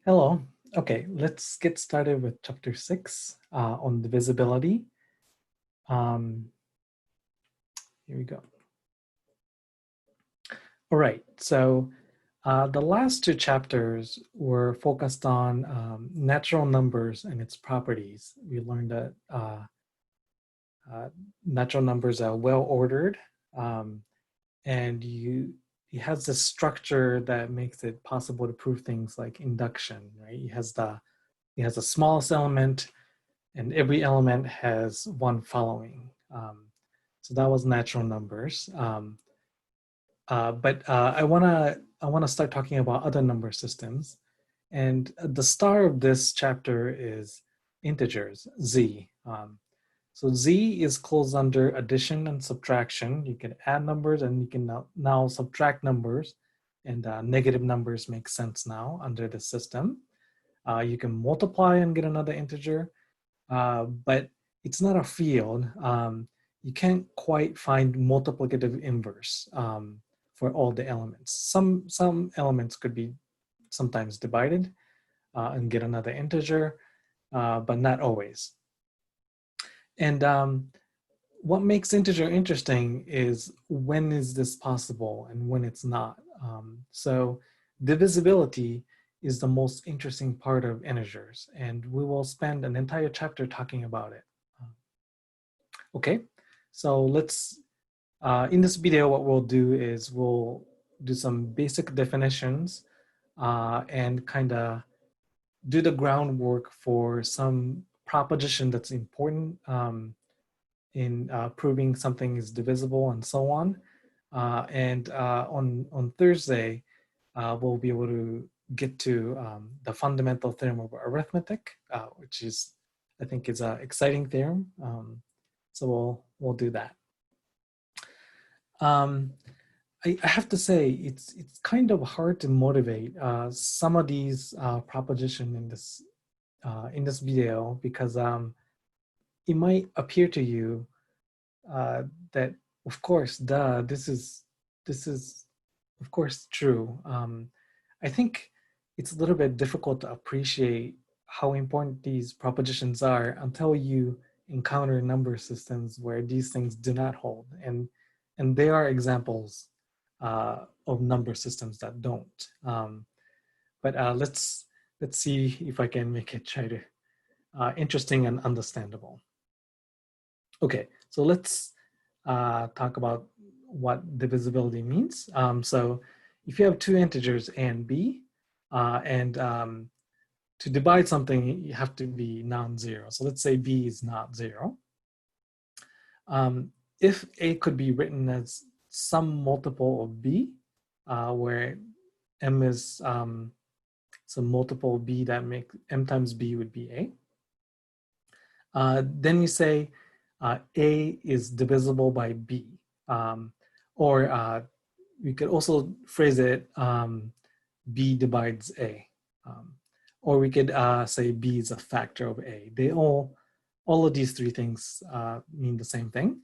Hello. Okay, let's get started with chapter 6 on divisibility. Here we go. All right, so the last two chapters were focused on natural numbers and its properties. We learned that natural numbers are well ordered, um, and it has this structure that makes it possible to prove things like induction, right? It has the smallest element, and every element has one following. So that was natural numbers. But I wanna start talking about other number systems, and the star of this chapter is integers, z. So z is closed under addition and subtraction. You can add numbers and you can now subtract numbers, and negative numbers make sense now under the system. You can multiply and get another integer, but it's not a field. You can't quite find multiplicative inverse for all the elements. Some elements could be sometimes divided and get another integer, but not always. And what makes integer interesting is when is this possible and when it's not. So divisibility is the most interesting part of integers, and we will spend an entire chapter talking about it. Okay, so in this video, what we'll do is we'll do some basic definitions and kind of do the groundwork for some proposition that's important in proving something is divisible and so on. And on Thursday, we'll be able to get to the fundamental theorem of arithmetic, which is, I think, is an exciting theorem. So we'll do that. I have to say it's kind of hard to motivate some of these proposition in this video because it might appear to you that of course, this is of course true. I think it's a little bit difficult to appreciate how important these propositions are until you encounter number systems where these things do not hold, and there are examples of number systems that don't. But let's see if I can make it try to interesting and understandable. Okay, so let's talk about what divisibility means. So if you have two integers a and b, and to divide something, you have to be non-zero. So let's say b is not zero. If a could be written as some multiple of b, where m is some multiple of b that make m times b would be a, then we say a is divisible by b. Or we could also phrase it b divides a. Or we could say b is a factor of a. They all of these three things mean the same thing.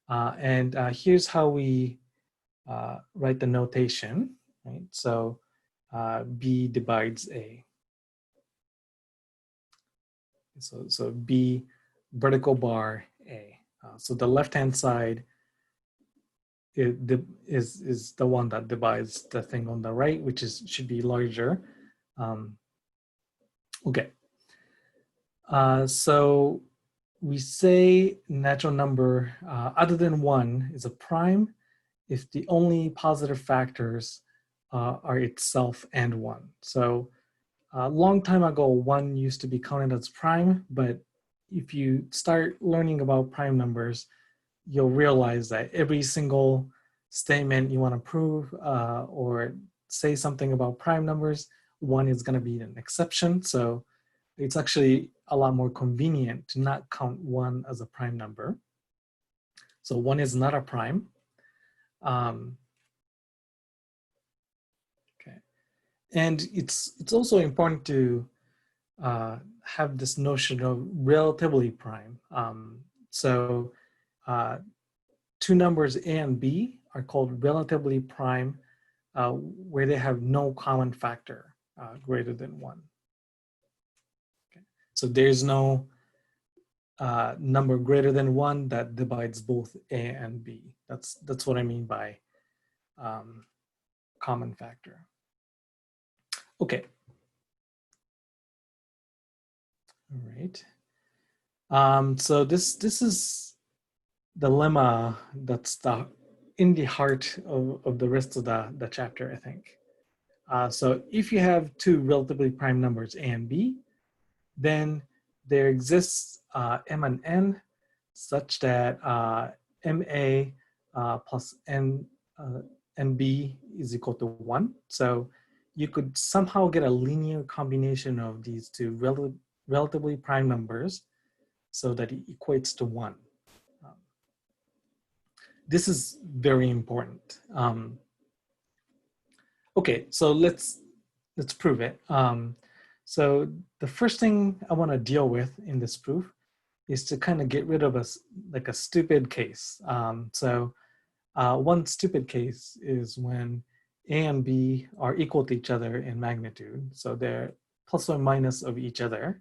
And here's how we write the notation, right? So b divides a. So b vertical bar a. So the left-hand side is the one that divides the thing on the right, which should be larger. Okay. So we say natural number other than one is a prime if the only positive factors are itself and one. So a long time ago, one used to be counted as prime, but if you start learning about prime numbers, you'll realize that every single statement you want to prove or say something about prime numbers, one is going to be an exception. So it's actually a lot more convenient to not count one as a prime number. So one is not a prime. Okay, and it's also important to have this notion of relatively prime. So two numbers a and b are called relatively prime where they have no common factor greater than one. So there's no number greater than 1 that divides both A and B. That's what I mean by common factor. Okay. All right. So this is the lemma that's in the heart of the rest of the chapter, I think. So if you have two relatively prime numbers, A and B, then there exists M and N such that MA plus NB is equal to 1. So you could somehow get a linear combination of these two relatively prime numbers so that it equates to 1. This is very important. Okay, so let's prove it. So the first thing I want to deal with in this proof is to kind of get rid of a stupid case. So one stupid case is when A and B are equal to each other in magnitude. So they're plus or minus of each other.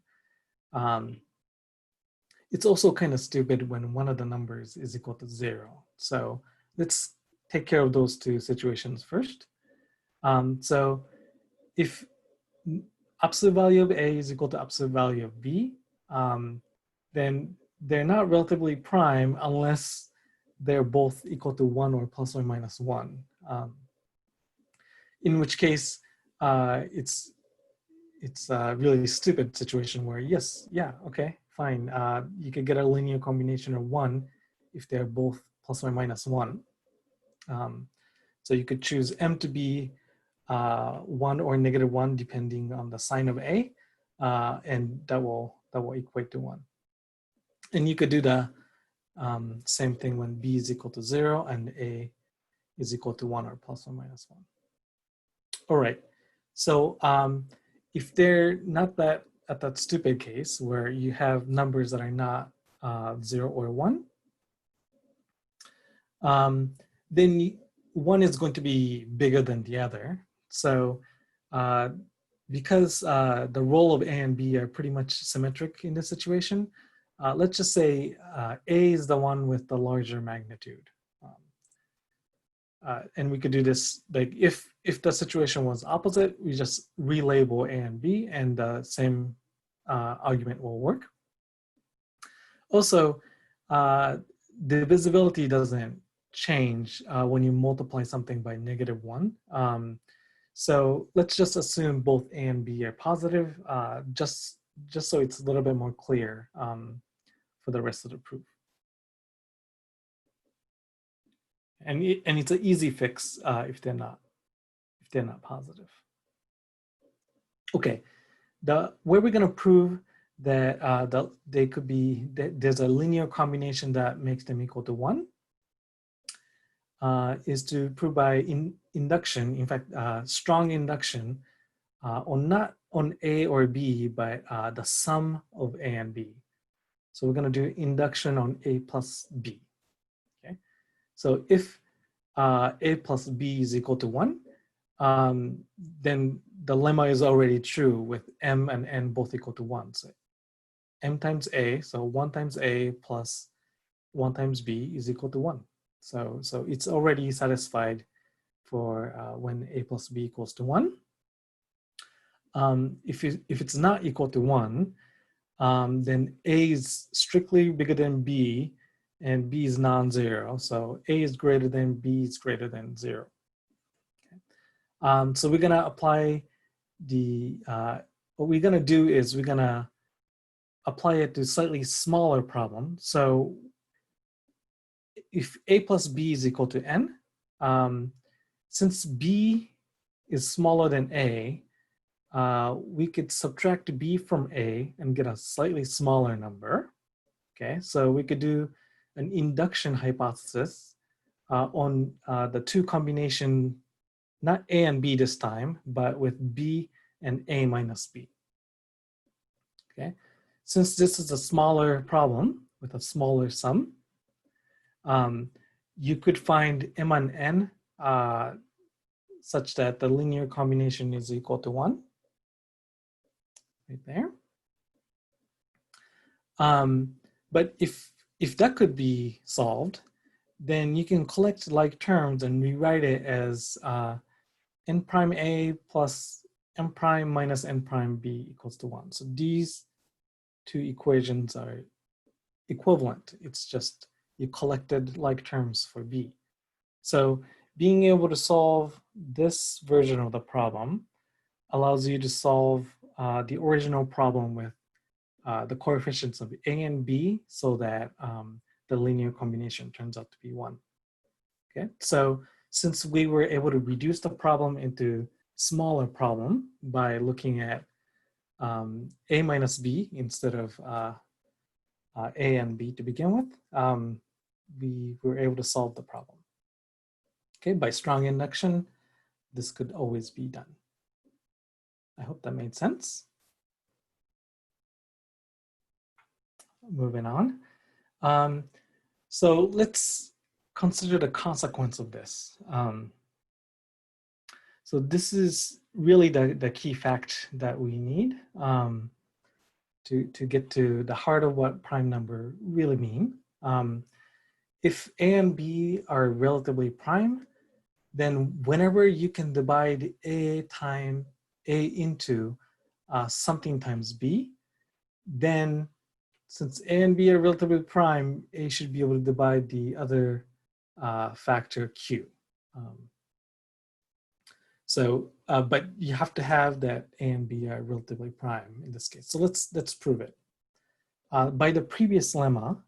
It's also kind of stupid when one of the numbers is equal to 0. So let's take care of those two situations first. So if absolute value of A is equal to absolute value of B, then they're not relatively prime unless they're both equal to 1 or plus or minus 1. In which case, it's a really stupid situation where yes, yeah, okay, fine. You could get a linear combination of 1 if they're both plus or minus 1. So you could choose M to be 1 or negative 1 depending on the sign of A, and that will equate to 1. And you could do the same thing when B is equal to 0 and A is equal to 1 or plus or minus 1. All right, so if they're not at that stupid case where you have numbers that are not 0 or 1, then one is going to be bigger than the other. So because the role of A and B are pretty much symmetric in this situation, let's just say A is the one with the larger magnitude. And we could do this, like if the situation was opposite, we just relabel A and B and the same argument will work. Also, divisibility doesn't change when you multiply something by -1. So let's just assume both A and B are positive, just so it's a little bit more clear for the rest of the proof. And it's an easy fix if they're not positive. Okay, where we're going to prove that they could be there's a linear combination that makes them equal to 1 is to prove by induction. In fact, strong induction not on A or B, but the sum of A and B. So we're going to do induction on A plus B. Okay, so if A plus B is equal to 1, then the lemma is already true with M and N both equal to 1. So M times A, so 1 times A plus 1 times B is equal to 1. So it's already satisfied for when A plus B equals to 1. If it's not equal to 1, then A is strictly bigger than B, and B is non-zero. So A is greater than B is greater than 0. Okay. So we're gonna apply what we're gonna do is we're gonna apply it to a slightly smaller problem. So if A plus B is equal to N, since B is smaller than A, we could subtract B from A and get a slightly smaller number. Okay, so we could do an induction hypothesis on the two combination, not A and B this time, but with B and A minus B. Okay, since this is a smaller problem with a smaller sum, you could find M and N such that the linear combination is equal to 1. Right there. But if that could be solved, then you can collect like terms and rewrite it as n prime a plus n prime minus n prime b equals to 1. So these two equations are equivalent. It's just you collected like terms for b. So being able to solve this version of the problem allows you to solve the original problem with the coefficients of a and b so that the linear combination turns out to be 1. Okay, so since we were able to reduce the problem into smaller problem by looking at a minus b instead of a and b to begin with, we were able to solve the problem. Okay, by strong induction, this could always be done. I hope that made sense. Moving on. So let's consider the consequence of this. So this is really the key fact that we need to get to the heart of what prime number really mean. If a and b are relatively prime, then whenever you can divide a into something times b, then since a and b are relatively prime, a should be able to divide the other factor q. But you have to have that a and b are relatively prime in this case. So let's prove it. By the previous lemma,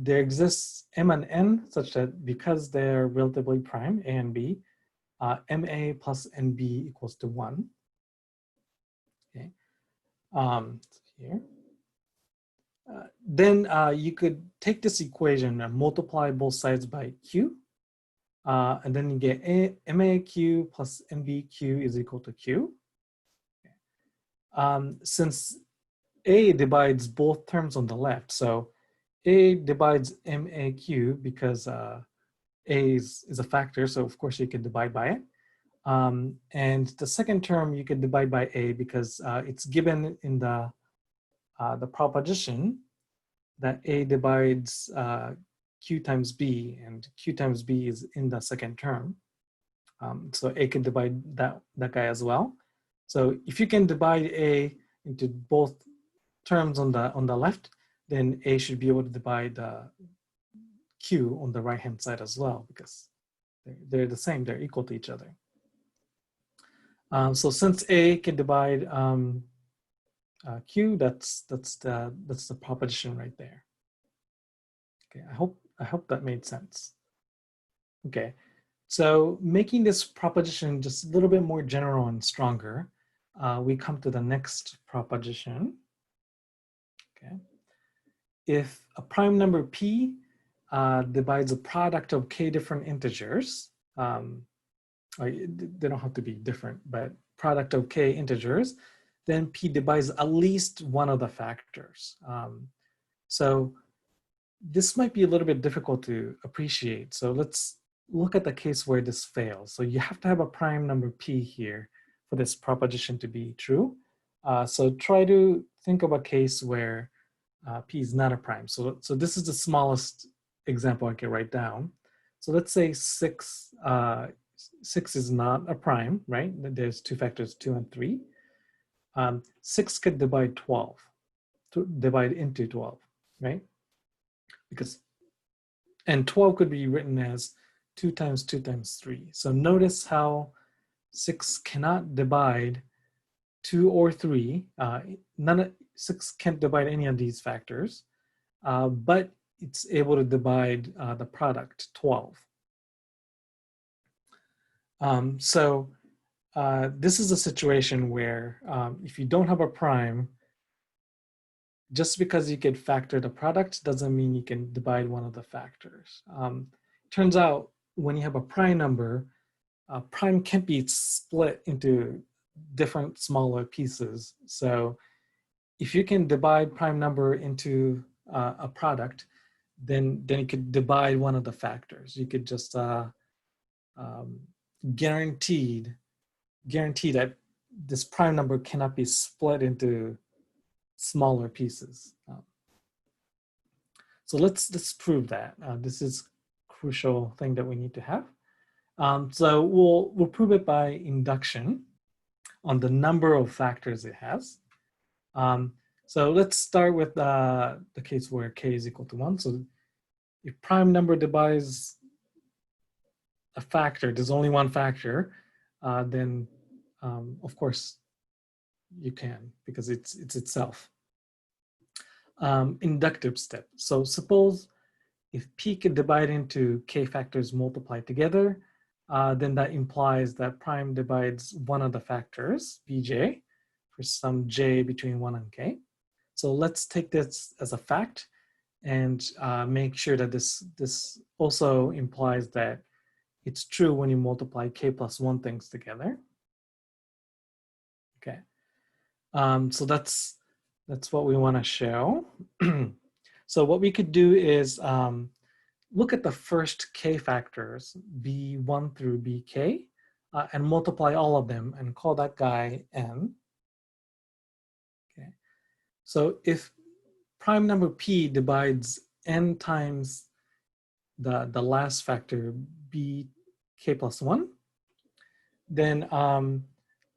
there exists m and n such that because they're relatively prime, a and b, ma plus nb equals to 1. Okay. Here. Then you could take this equation and multiply both sides by q, and then you get MAQ plus MBQ is equal to Q. Since A divides both terms on the left, so A divides MAQ because A is a factor, so of course you can divide by it. And the second term you can divide by A because it's given in the proposition that A divides Q times B, and Q times B is in the second term. So A can divide that guy as well. So if you can divide A into both terms on the left, then A should be able to divide Q on the right hand side as well, because they're the same, they're equal to each other. So since A can divide Q, that's the proposition right there. Okay, I hope that made sense. Okay, so making this proposition just a little bit more general and stronger, we come to the next proposition. Okay, if a prime number p divides a product of k different integers, they don't have to be different, but product of k integers, then p divides at least one of the factors. So this might be a little bit difficult to appreciate. So let's look at the case where this fails. So you have to have a prime number p here for this proposition to be true. So try to think of a case where p is not a prime. So this is the smallest example I can write down. So let's say 6 is not a prime, right? There's two factors, 2 and 3. 6 could divide 12, to divide into 12, right? And 12 could be written as 2 times 2 times 3. So notice how 6 cannot divide 2 or 3. 6 can't divide any of these factors, but it's able to divide the product 12. This is a situation where if you don't have a prime, just because you could factor the product doesn't mean you can divide one of the factors. Turns out when you have a prime number, prime can't be split into different smaller pieces. So if you can divide prime number into a product, then you could divide one of the factors. You could just guarantee that this prime number cannot be split into smaller pieces. So let's prove that. This is crucial thing that we need to have. So we'll prove it by induction on the number of factors it has. So let's start with the case where k is equal to 1. So if prime number divides a factor, there's only one factor, then of course you can, because it's itself. Inductive step. So suppose if p can divide into k factors multiplied together, then that implies that prime divides one of the factors, bj, for some j between 1 and k. So let's take this as a fact and make sure that this also implies that it's true when you multiply k plus 1 things together. Okay, so that's what we want to show. So what we could do is look at the first k factors, b1 through bk, and multiply all of them and call that guy n. Okay, so if prime number p divides n times the last factor, bk plus 1, then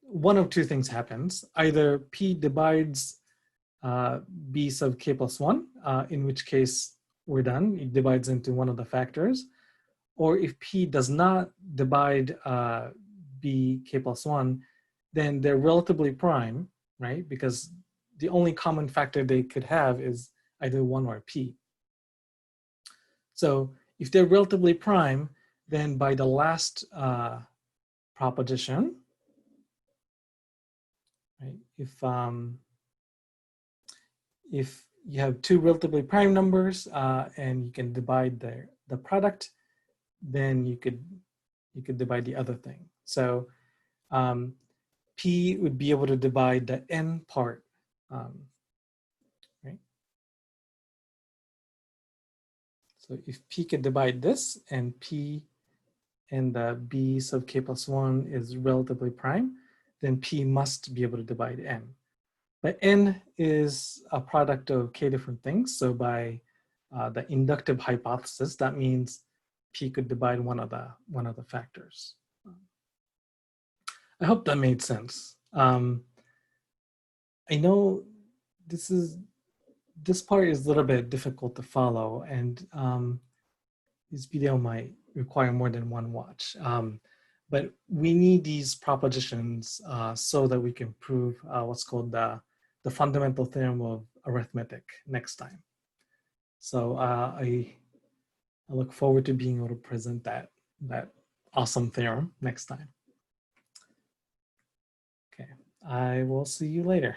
one of two things happens. Either p divides b sub k plus 1, in which case we're done. It divides into one of the factors. Or if p does not divide b k plus 1, then they're relatively prime, right? Because the only common factor they could have is either 1 or p. So if they're relatively prime, then by the last proposition, right? If you have two relatively prime numbers and you can divide the product, then you could divide the other thing. So p would be able to divide the n part, right? So if p can divide this and p and the b sub k plus 1 is relatively prime, then p must be able to divide n. But n is a product of k different things. So by the inductive hypothesis, that means p could divide one of the factors. I hope that made sense. I know this part is a little bit difficult to follow, and this video might require more than one watch. But we need these propositions so that we can prove what's called the fundamental theorem of arithmetic next time. So I look forward to being able to present that awesome theorem next time. Okay, I will see you later.